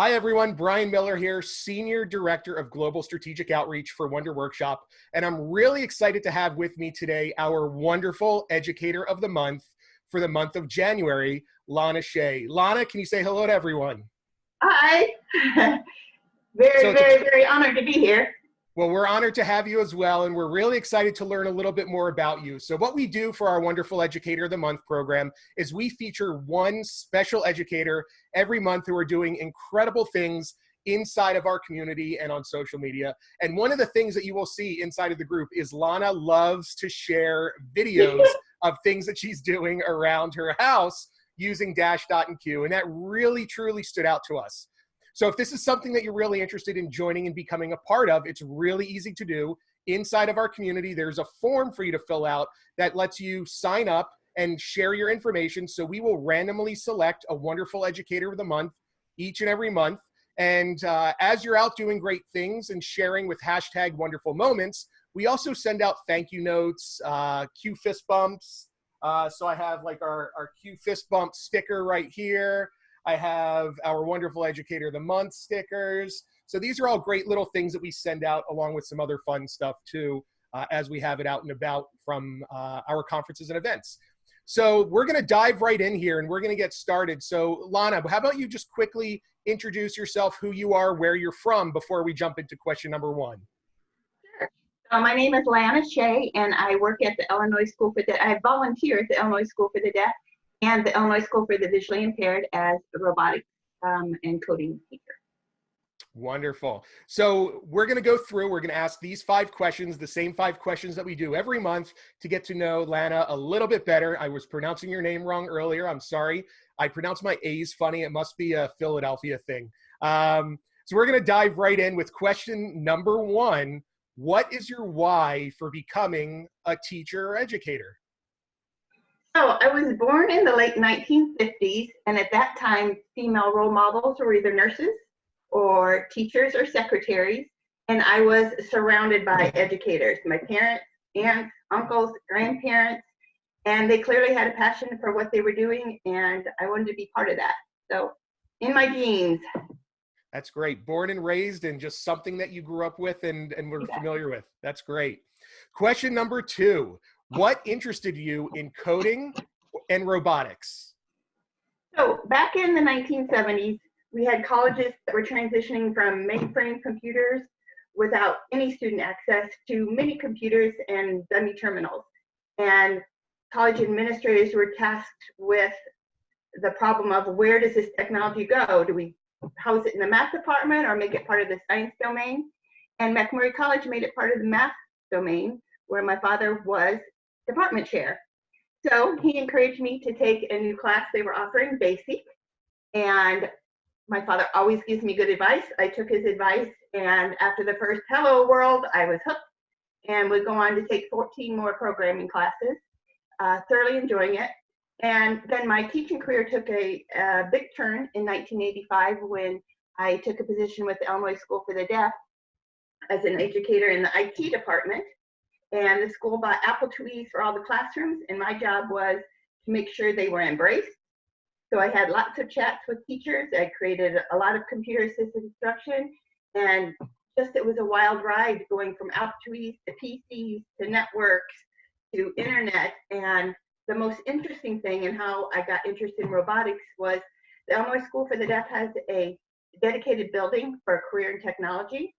Hi, everyone. Brian Miller here, Senior Director of Global Strategic Outreach for Wonder Workshop. And I'm really excited to have with me today our wonderful Educator of the Month for the month of January, Lana Shea. Lana, can you say hello to everyone? Hi. Very honored to be here. Well, we're honored to have you as well, and we're really excited to learn a little bit more about you. So what we do for our Wonderful Educator of the Month program is we feature one special educator every month who are doing incredible things inside of our community and on social media. And one of the things that you will see inside of the group is Lana loves to share videos of things that she's doing around her house using Dash, Dot, and Q, and that really, truly stood out to us. So if this is something that you're really interested in joining and becoming a part of, it's really easy to do. Inside of our community, there's a form for you to fill out that lets you sign up and share your information. So we will randomly select a Wonderful Educator of the Month each and every month. And as you're out doing great things and sharing with hashtag wonderful moments, we also send out thank you notes, Q fist bumps. So I have like our Q fist bump sticker right here. I have our Wonderful Educator of the Month stickers. So these are all great little things that we send out along with some other fun stuff too, as we have it out and about from our conferences and events. So we're gonna dive right in here and we're gonna get started. So Lana, how about you just quickly introduce yourself, who you are, where you're from, before we jump into question number one. Sure. My name is Lana Shea, and I work at the Illinois School for the, I volunteer at the Illinois School for the Deaf and the Illinois School for the Visually Impaired as the robotics and coding teacher. Wonderful. So we're going to go through, we're going to ask these 5 questions, the same 5 questions that we do every month to get to know Lana a little bit better. I was pronouncing your name wrong earlier. I'm sorry. I pronounce my A's funny. It must be a Philadelphia thing. So we're going to dive right in with question number 1. What is your why for becoming a teacher or educator? So I was born in the late 1950s, and at that time, female role models were either nurses or teachers or secretaries, and I was surrounded by educators, my parents, aunts, uncles, grandparents, and they clearly had a passion for what they were doing, and I wanted to be part of that. So in my genes. That's great. Born and raised and just something that you grew up with and were familiar with. That's great. Question number 2. What interested you in coding and robotics? So back in the 1970s, we had colleges that were transitioning from mainframe computers without any student access to mini computers and dummy terminals. And college administrators were tasked with the problem of, where does this technology go? Do we house it in the math department or make it part of the science domain? And McMurray College made it part of the math domain, where my father was department chair. So he encouraged me to take a new class they were offering, basic, and my father always gives me good advice. I took his advice, and after the first Hello World, I was hooked and would go on to take 14 more programming classes, thoroughly enjoying it. And then my teaching career took a big turn in 1985 when I took a position with the Illinois School for the Deaf as an educator in the IT department. And the school bought Apple IIes for all the classrooms, and my job was to make sure they were embraced. So I had lots of chats with teachers. I created a lot of computer-assisted instruction, and just it was a wild ride going from Apple IIes to PCs to networks to internet. And the most interesting thing and how I got interested in robotics was the Illinois School for the Deaf has a dedicated building for a career in technology.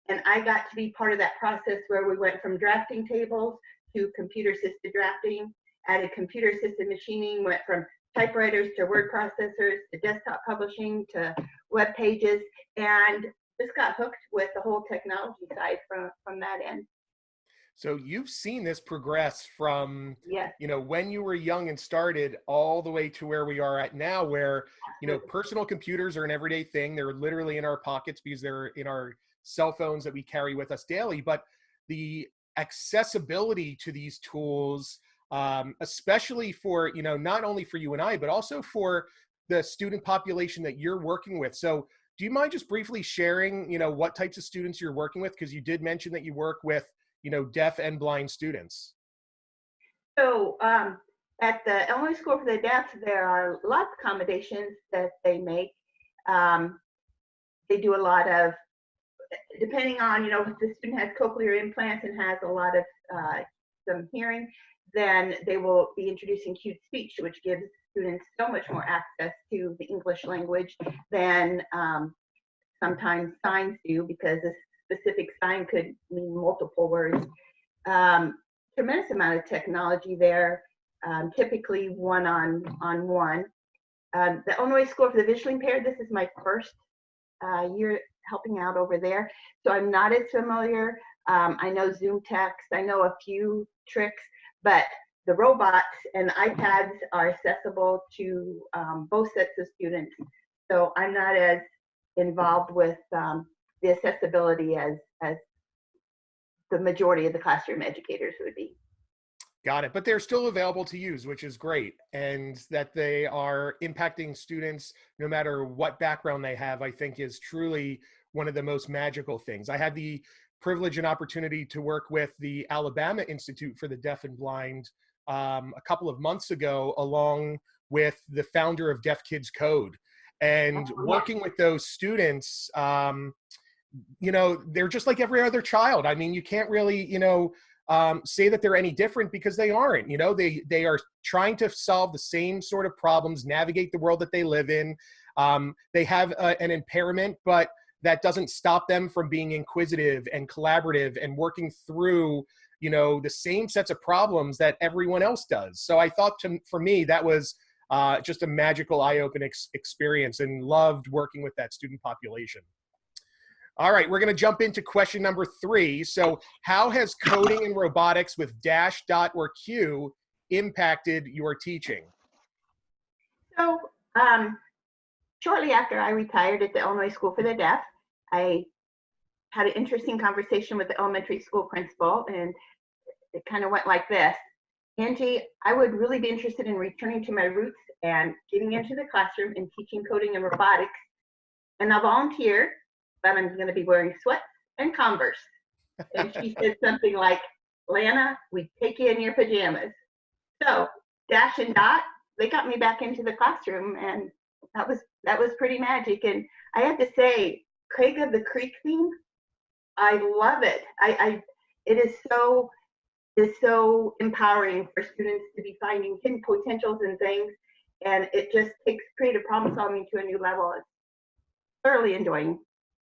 And I got to be part of that process where we went from drafting tables to computer-assisted drafting, added computer-assisted machining, went from typewriters to word processors to desktop publishing to web pages, and just got hooked with the whole technology side from that end. So you've seen this progress from, Yes. When you were young and started all the way to where we are at now, where, personal computers are an everyday thing. They're literally in our pockets because they're in our cell phones that we carry with us daily. But the accessibility to these tools, especially for, not only for you and I, but also for the student population that you're working with. So do you mind just briefly sharing, what types of students you're working with? Because you did mention that you work with deaf and blind students. So at the Illinois School for the Deaf, there are lots of accommodations that they make. they do a lot of, depending on, you know, if the student has cochlear implants and has a lot of some hearing, then they will be introducing cued speech, which gives students so much more access to the English language than sometimes signs do, because a specific sign could mean multiple words. Tremendous amount of technology there, typically one-on-one. The Illinois School for the Visually Impaired, this is my first year helping out over there, so I'm not as familiar. I know Zoom text, I know a few tricks, but the robots and iPads are accessible to both sets of students. So I'm not as involved with the accessibility as the majority of the classroom educators would be. Got it. But they're still available to use, which is great. And that they are impacting students no matter what background they have, I think is truly one of the most magical things. I had the privilege and opportunity to work with the Alabama Institute for the Deaf and Blind a couple of months ago, along with the founder of Deaf Kids Code. And working with those students, you know, they're just like every other child. I mean, you can't really, you know, say that they're any different, because they aren't. You know, they are trying to solve the same sort of problems, navigate the world that they live in. They have an impairment, but that doesn't stop them from being inquisitive and collaborative and working through, you know, the same sets of problems that everyone else does. So I thought, for me, that was just a magical, eye-opening experience, and loved working with that student population. All right, we're going to jump into question number 3. So how has coding and robotics with Dash, Dot, or Q impacted your teaching? So shortly after I retired at the Illinois School for the Deaf, I had an interesting conversation with the elementary school principal, and it kind of went like this. Angie, I would really be interested in returning to my roots and getting into the classroom and teaching coding and robotics. And I'll volunteer, but I'm going to be wearing sweats and Converse. And she said something like, Lana, we take you in your pajamas. So Dash and Dot, they got me back into the classroom, and that was pretty magic. And I have to say, Craig of the Creek theme, I love it. It is so empowering for students to be finding hidden potentials and things, and it just takes creative problem solving to a new level. It's thoroughly enjoying.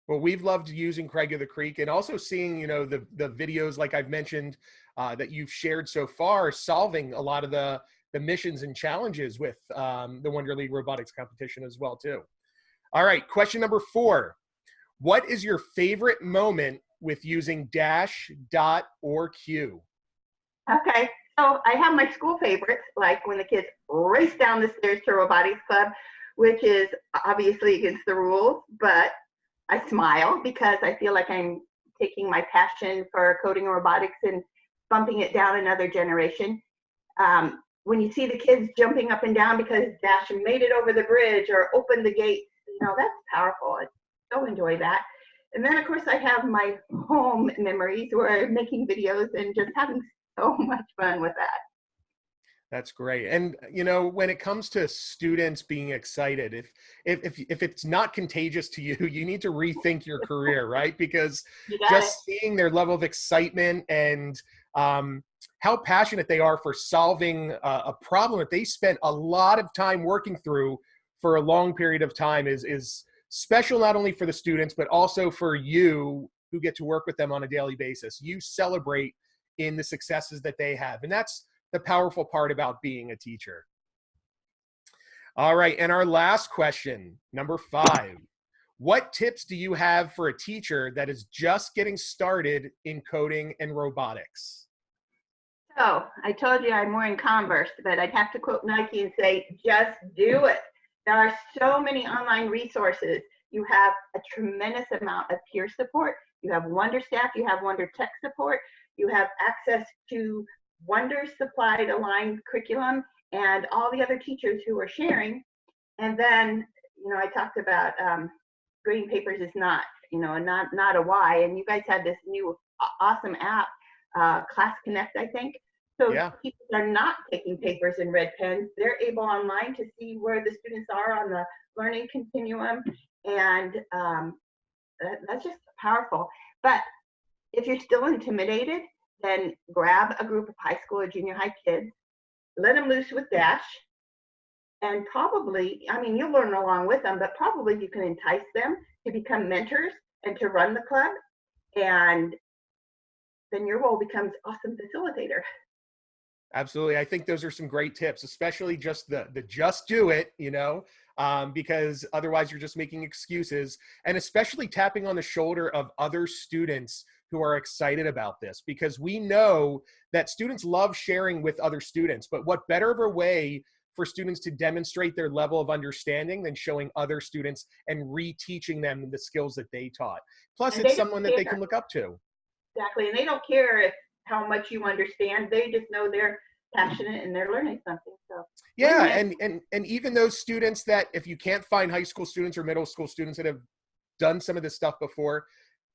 Well, we've loved using Craig of the Creek, and also seeing, you know, the videos like I've mentioned that you've shared so far, solving a lot of the missions and challenges with the Wonder League Robotics competition as well too. All right, question number 4. What is your favorite moment with using Dash, Dot, or Q? Okay, so I have my school favorites, like when the kids race down the stairs to robotics club, which is obviously against the rules, but I smile because I feel like I'm taking my passion for coding and robotics and bumping it down another generation. When you see the kids jumping up and down because Dash made it over the bridge or opened the gate, you know, that's powerful. I so enjoy that. And then, of course, I have my home memories where I'm making videos and just having so much fun with that. That's great. And, you know, when it comes to students being excited, if it's not contagious to you, you need to rethink your career, right? Because just seeing their level of excitement and how passionate they are for solving a problem that they spent a lot of time working through for a long period of time is special, not only for the students, but also for you who get to work with them on a daily basis. You celebrate in the successes that they have. And that's the powerful part about being a teacher. All right, and our last question, number 5. What tips do you have for a teacher that is just getting started in coding and robotics? So I told you I'm wearing Converse, but I'd have to quote Nike and say, just do it. There are so many online resources. You have a tremendous amount of peer support. You have Wonder staff, you have Wonder tech support, you have access to Wonder supplied aligned curriculum and all the other teachers who are sharing. And then, you know, I talked about grading papers is not, you know, not a why. And you guys had this new awesome app, Class Connect, I think. So yeah. Teachers are not taking papers in red pens. They're able online to see where the students are on the learning continuum and That's just powerful. But if you're still intimidated, then grab a group of high school or junior high kids, let them loose with Dash, and probably, I mean, you'll learn along with them, but probably you can entice them to become mentors and to run the club, and then your role becomes awesome facilitator. Absolutely. I think those are some great tips, especially just the just do it, you know, because otherwise you're just making excuses, and especially tapping on the shoulder of other students who are excited about this, because we know that students love sharing with other students, but what better of a way for students to demonstrate their level of understanding than showing other students and reteaching them the skills that they taught. Plus, And it's they don't someone that they care. can look up to. Exactly. And they don't care if how much you understand. They just know they're passionate and they're learning something. So Yeah, win-win. and even those students that, if you can't find high school students or middle school students that have done some of this stuff before,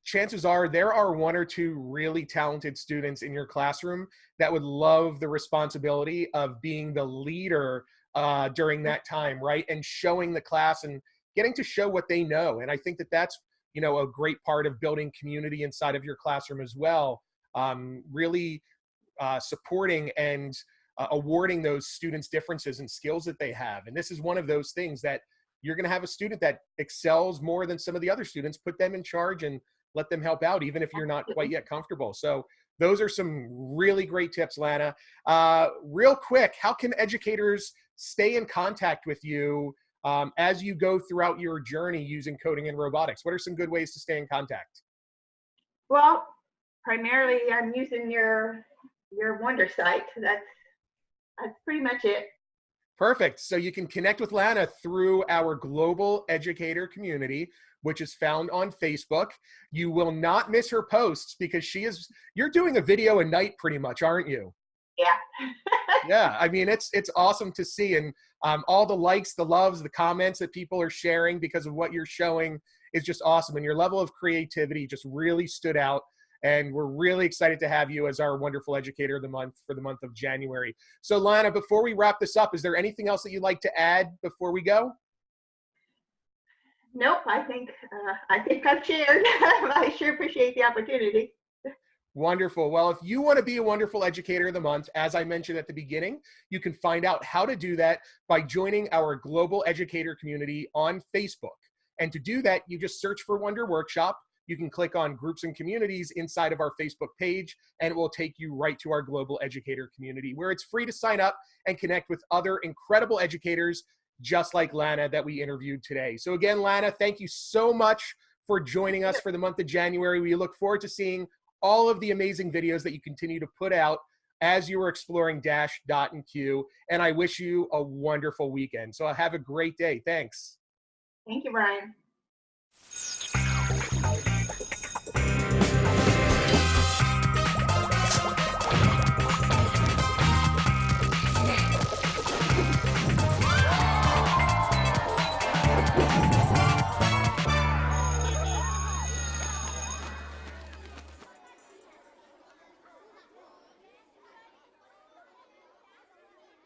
chances are there are one or two really talented students in your classroom that would love the responsibility of being the leader during that time, right? And showing the class and getting to show what they know. And I think that that's, you know, a great part of building community inside of your classroom as well. Really supporting and awarding those students differences and skills that they have. And this is one of those things that you're going to have a student that excels more than some of the other students, put them in charge and let them help out, even if you're not quite yet comfortable. So those are some really great tips, Lana. Real quick, how can educators stay in contact with you as you go throughout your journey using coding and robotics? What are some good ways to stay in contact? Well, primarily I'm using your Wonder site. That's pretty much it. Perfect. So you can connect with Lana through our global educator community, which is found on Facebook. You will not miss her posts because you're doing a video a night pretty much, aren't you? Yeah. Yeah. I mean, it's awesome to see. And all the likes, the loves, the comments that people are sharing because of what you're showing is just awesome. And your level of creativity just really stood out. And we're really excited to have you as our wonderful educator of the month for the month of January. So Lana, before we wrap this up, is there anything else that you'd like to add before we go? Nope. I think I've shared. I sure appreciate the opportunity. Wonderful. Well, if you want to be a wonderful educator of the month, as I mentioned at the beginning, you can find out how to do that by joining our global educator community on Facebook. And to do that, you just search for Wonder Workshop. You can click on groups and communities inside of our Facebook page, and it will take you right to our global educator community, where it's free to sign up and connect with other incredible educators just like Lana that we interviewed today. So again, Lana, thank you so much for joining us for the month of January. We look forward to seeing all of the amazing videos that you continue to put out as you are exploring Dash, Dot, and Q. And I wish you a wonderful weekend. So have a great day. Thanks. Thank you, Brian.